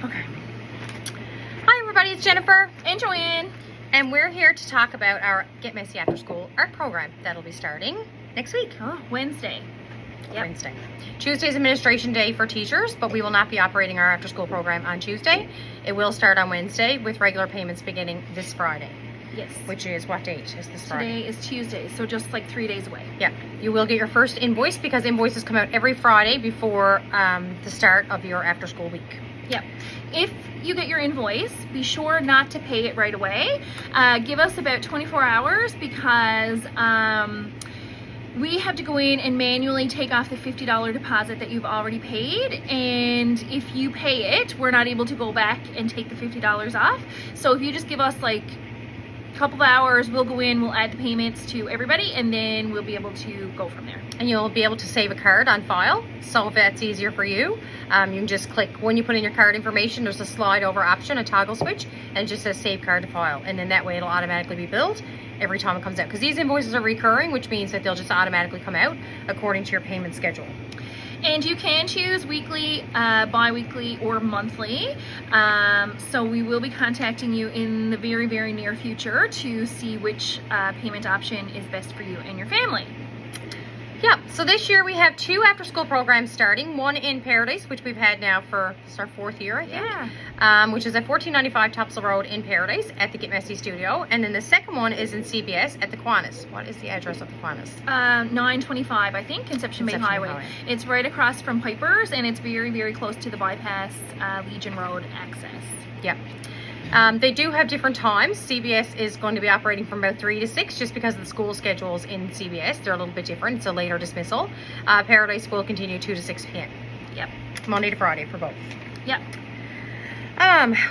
Okay. Hi everybody, it's Jennifer And Joanne. and we're here to talk about our Get Messy After School art program that'll be starting next week. Wednesday. Yep. Wednesday. Tuesday's administration day for teachers, but we will not be operating our after school program on Tuesday. It will start on Wednesday with regular payments beginning this Friday. Yes. Which is what date is this Friday? Today is Tuesday, so just like 3 days away. Yeah. You will get your first invoice because invoices come out every Friday before the start of your after school week. Yep. If you get your invoice, be sure not to pay it right away. Give us about 24 hours because we have to go in and manually take off the $50 deposit that you've already paid, and if you pay it, we're not able to go back and take the $50 off. So if you just give us like a couple of hours, we'll go in, we'll add the payments to everybody, and then we'll be able to go from there. And you'll be able to save a card on file, so if that's easier for you, you can just click, when you put in your card information, there's a slide over option, a toggle switch, and it just says save card to file, and then that way it'll automatically be billed every time it comes out, because these invoices are recurring, which means that they'll just automatically come out according to your payment schedule. And you can choose weekly, bi-weekly, or monthly. So we will be contacting you in the very, very near future to see which payment option is best for you and your family. Yeah, so this year we have 2 after-school programs starting. One in Paradise, which we've had now for this is our 4th year, I think. Yeah. Which is at 1495 Topsail Road in Paradise at the Get Messy Studio. And then the second one is in CBS at the Kiwanis. What is the address of the Kiwanis? 925, I think, Conception Bay Highway. It's right across from Piper's, and it's very, very close to the bypass Legion Road access. Yep. They do have different times. CBS is going to be operating from about 3 to 6 just because of the school schedules in CBS. They're a little bit different. It's a later dismissal. Paradise will continue 2 to 6 p.m. Yep. Monday to Friday for both. Yep.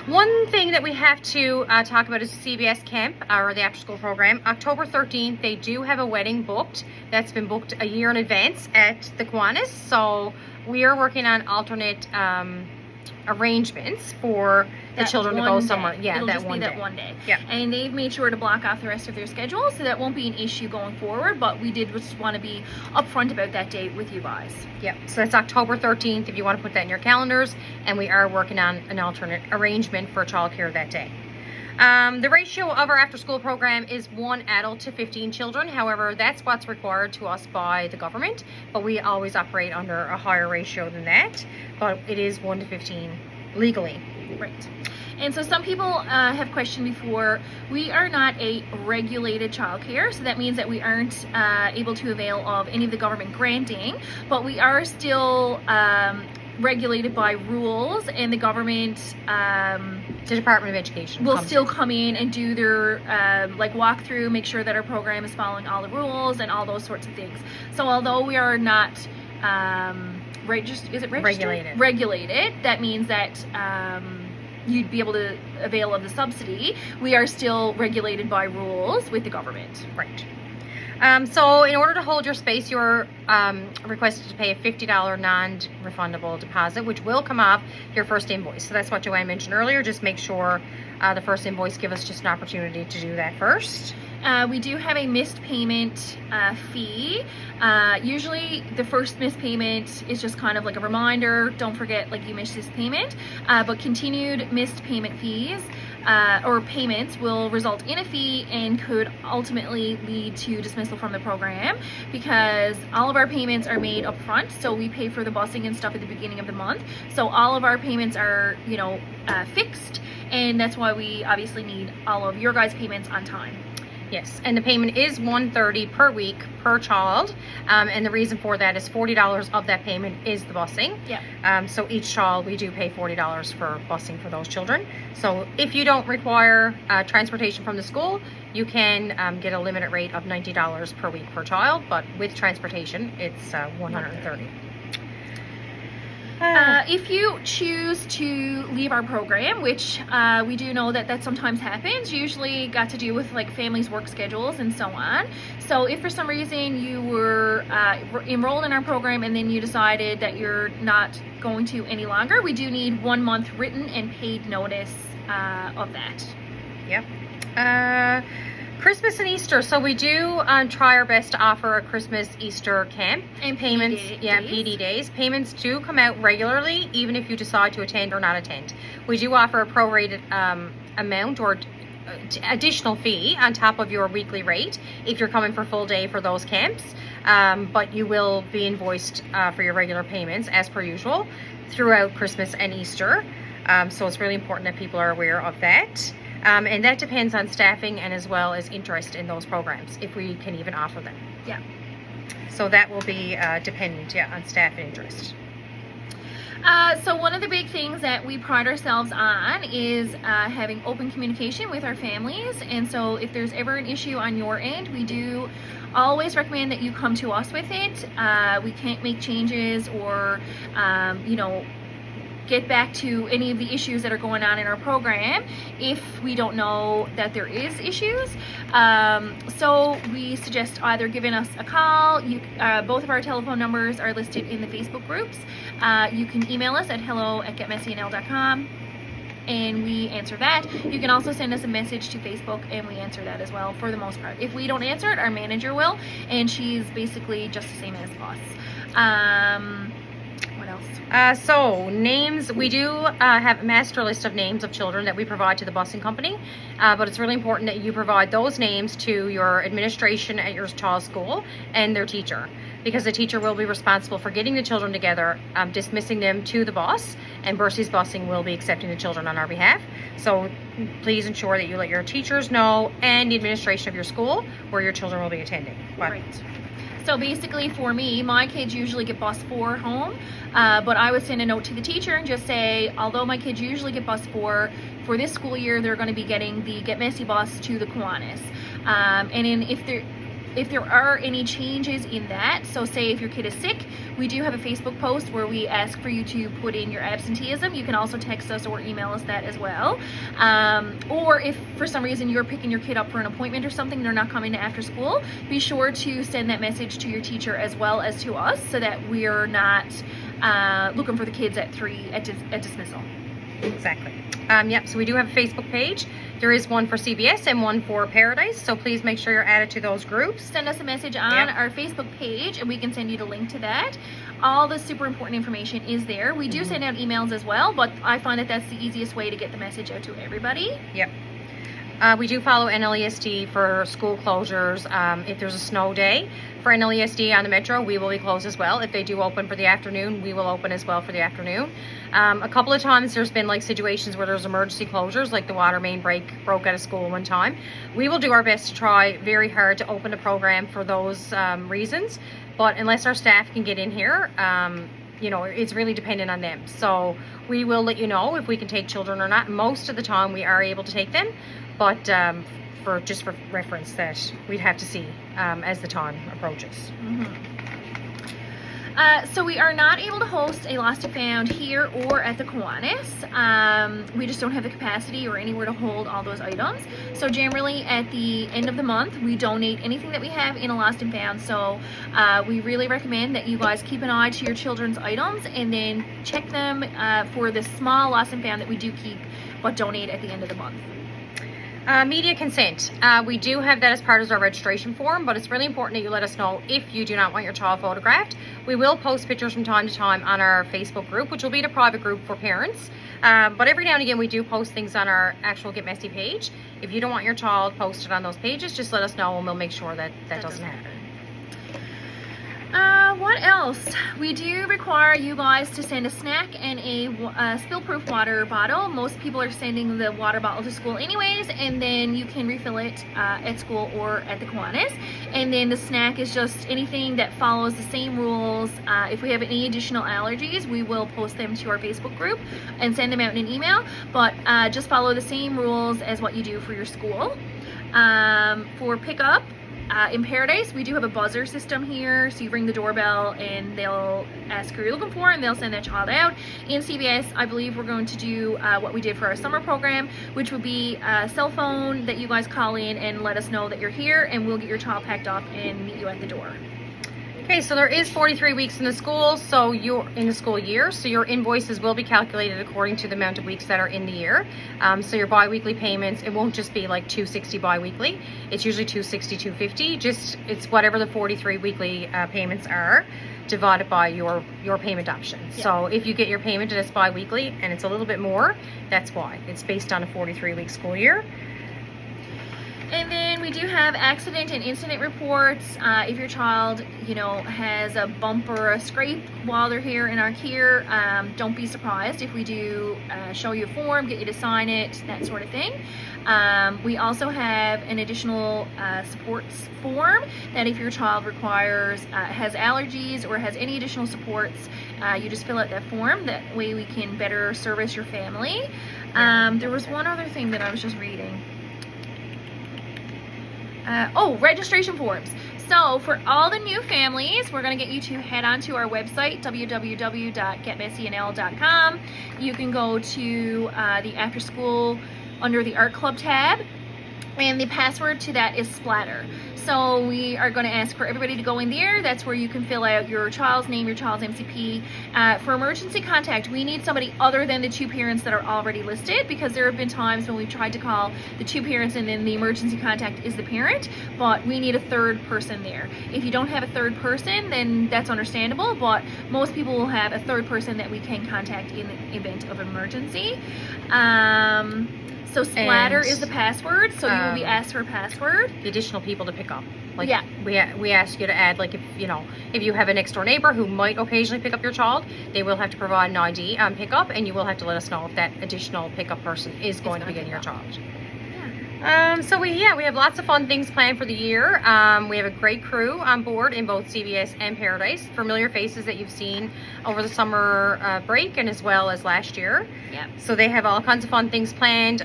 One thing that we have to talk about is CBS Camp, or the after-school program. October 13th, they do have a wedding booked. That's been booked a year in advance at the Kiwanis. So we are working on alternate arrangements for the children to go somewhere. Yeah, it'll that just one be day. that one day. Yeah. And they've made sure to block off the rest of their schedule, so that won't be an issue going forward. But we did just want to be upfront about that date with you guys. Yep. So that's October 13th if you want to put that in your calendars, and we are working on an alternate arrangement for childcare that day. The ratio of our after-school program is 1 adult to 15 children. However, that's what's required to us by the government, but we always operate under a higher ratio than that, but it is 1 to 15 legally. Right. And so some people have questioned before, we are not a regulated childcare, so that means that we aren't able to avail of any of the government granting, but we are still regulated by rules, and the government The Department of Education will still come in and do their like walk through, make sure that our program is following all the rules and all those sorts of things. So although we are not regulated, that means that you'd be able to avail of the subsidy. We are still regulated by rules with the government. Right. So in order to hold your space, you're requested to pay a $50 non-refundable deposit, which will come off your first invoice. So that's what Joanne mentioned earlier. Just make sure the first invoice, give us just an opportunity to do that first. We do have a missed payment fee. Usually the first missed payment is just kind of like a reminder, don't forget, like, you missed this payment, but continued missed payment fees or payments will result in a fee and could ultimately lead to dismissal from the program, because all of our payments are made up front. So we pay for the busing and stuff at the beginning of the month, so all of our payments are, you know, fixed, and that's why we obviously need all of your guys' payments on time. Yes, and the payment is $130 per week per child, and the reason for that is $40 of that payment is the busing. Yeah. So each child, we do pay $40 for busing for those children. So if you don't require transportation from the school, you can get a limited rate of $90 per week per child, but with transportation, it's $130. If you choose to leave our program, which we do know that sometimes happens, usually got to do with like families' work schedules and so on. So if for some reason you were enrolled in our program and then you decided that you're not going to any longer, we do need 1 month written and paid notice of that. Yep. Christmas and Easter. So we do try our best to offer a Christmas Easter camp. And payments, PD yeah, days. PD days. Payments do come out regularly, even if you decide to attend or not attend. We do offer a prorated amount or additional fee on top of your weekly rate if you're coming for full day for those camps. But you will be invoiced for your regular payments as per usual throughout Christmas and Easter. So it's really important that people are aware of that. And that depends on staffing and as well as interest in those programs, if we can even offer them. Yeah. So that will be dependent, on staff and interest. So one of the big things that we pride ourselves on is having open communication with our families. And so if there's ever an issue on your end, we do always recommend that you come to us with it. We can't make changes or, get back to any of the issues that are going on in our program if we don't know that there is issues. So we suggest either giving us a call. Both of our telephone numbers are listed in the Facebook groups. You can email us at hello@getmessynl.com and we answer that. You can also send us a message to Facebook and we answer that as well for the most part. If we don't answer it, our manager will, and she's basically just the same as us. What else? So names, we do have a master list of names of children that we provide to the busing company, but it's really important that you provide those names to your administration at your child's school and their teacher, because the teacher will be responsible for getting the children together, dismissing them to the bus, and Bercy's Busing will be accepting the children on our behalf. So please ensure that you let your teachers know and the administration of your school where your children will be attending. Right. So basically for me, my kids usually get bus 4 home, but I would send a note to the teacher and just say, although my kids usually get bus 4, for this school year, they're going to be getting the Get Messy bus to the Kiwanis. And then if there are any changes in that, so say if your kid is sick, we do have a Facebook post where we ask for you to put in your absenteeism. You can also text us or email us that as well. Or if for some reason you're picking your kid up for an appointment or something, they're not coming to after school, be sure to send that message to your teacher as well as to us so that we're not looking for the kids at 3 at dismissal. Exactly. Yep, so we do have a Facebook page. There is one for CBS and one for Paradise, so please make sure you're added to those groups. Send us a message on our Facebook page and we can send you the link to that. All the super important information is there. We do send out emails as well, but I find that that's the easiest way to get the message out to everybody. Yep. We do follow NLESD for school closures. If there's a snow day for NLESD on the Metro, we will be closed as well. If they do open for the afternoon, we will open as well for the afternoon. A couple of times there's been like situations where there's emergency closures, like the water main broke at a school one time. We will do our best to try very hard to open the program for those reasons, but unless our staff can get in here, it's really dependent on them. So we will let you know if we can take children or not. Most of the time we are able to take them, but for reference that we'd have to see as the time approaches. So we are not able to host a Lost and Found here or at the Kiwanis. We just don't have the capacity or anywhere to hold all those items. So generally at the end of the month, we donate anything that we have in a Lost and Found. So we really recommend that you guys keep an eye to your children's items and then check them for the small Lost and Found that we do keep but donate at the end of the month. Media consent. We do have that as part of our registration form, but it's really important that you let us know if you do not want your child photographed. We will post pictures from time to time on our Facebook group, which will be the private group for parents. But every now and again, we do post things on our actual Get Messy page. If you don't want your child posted on those pages, just let us know and we'll make sure that doesn't happen. What else? We do require you guys to send a snack and a spill-proof water bottle. Most people are sending the water bottle to school anyways, and then you can refill it at school or at the Kiwanis. And then the snack is just anything that follows the same rules. If we have any additional allergies, we will post them to our Facebook group and send them out in an email, but just follow the same rules as what you do for your school. For pickup, in Paradise, we do have a buzzer system here, so you ring the doorbell and they'll ask who you're looking for and they'll send that child out. In CBS, I believe we're going to do what we did for our summer program, which would be a cell phone that you guys call in and let us know that you're here, and we'll get your child packed up and meet you at the door. Okay, so there is 43 weeks in the school, so you're in the school year, so your invoices will be calculated according to the amount of weeks that are in the year. So your bi-weekly payments, it won't just be like $260 bi-weekly. It's usually $260, $250. Just it's whatever the 43 weekly payments are divided by your payment option. Yeah. So if you get your payment and it's bi-weekly and it's a little bit more, that's why. It's based on a 43-week school year. And then we do have accident and incident reports. If your child, has a bump or a scrape while they're here in our care, don't be surprised if we do show you a form, get you to sign it, that sort of thing. We also have an additional supports form that if your child requires, has allergies or has any additional supports, you just fill out that form. That way we can better service your family. There was one other thing that I was just reading. Registration forms. So for all the new families, we're going to get you to head on to our website, www.getmessynl.com. You can go to the after school under the art club tab, and the password to that is splatter. So we are going to ask for everybody to go in there. That's where you can fill out your child's name, your child's MCP. For emergency contact, we need somebody other than the two parents that are already listed, because there have been times when we've tried to call the two parents and then the emergency contact is the parent, but we need a third person there. If you don't have a third person, then that's understandable, but most people will have a third person that we can contact in the event of emergency. So splatter And, is the password, so you will be asked for a password. The additional people to pick up. Yeah. We ask you to add, like, if you have a next door neighbor who might occasionally pick up your child, they will have to provide an ID on pickup, and you will have to let us know if that additional pickup person is going to be getting your child. So we have lots of fun things planned for the year. We have a great crew on board in both CVS and Paradise. Familiar faces that you've seen over the summer break and as well as last year. Yep. So they have all kinds of fun things planned.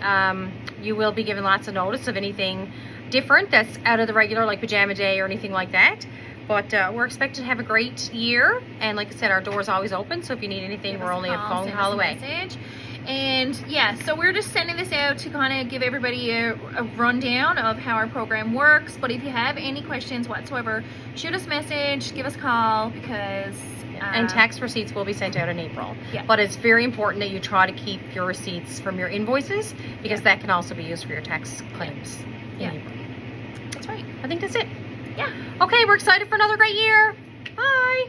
You will be given lots of notice of anything different that's out of the regular, like pajama day or anything like that. But we're expected to have a great year. And like I said, our door's always open. So if you need anything, we're only a phone call away. And so we're just sending this out to kind of give everybody a rundown of how our program works. But if you have any questions whatsoever, shoot us a message, give us a call, because and tax receipts will be sent out in April. Yeah. But it's very important that you try to keep your receipts from your invoices, because that can also be used for your tax claims in April. That's right. I think that's it. Yeah. Okay, we're excited for another great year. Bye.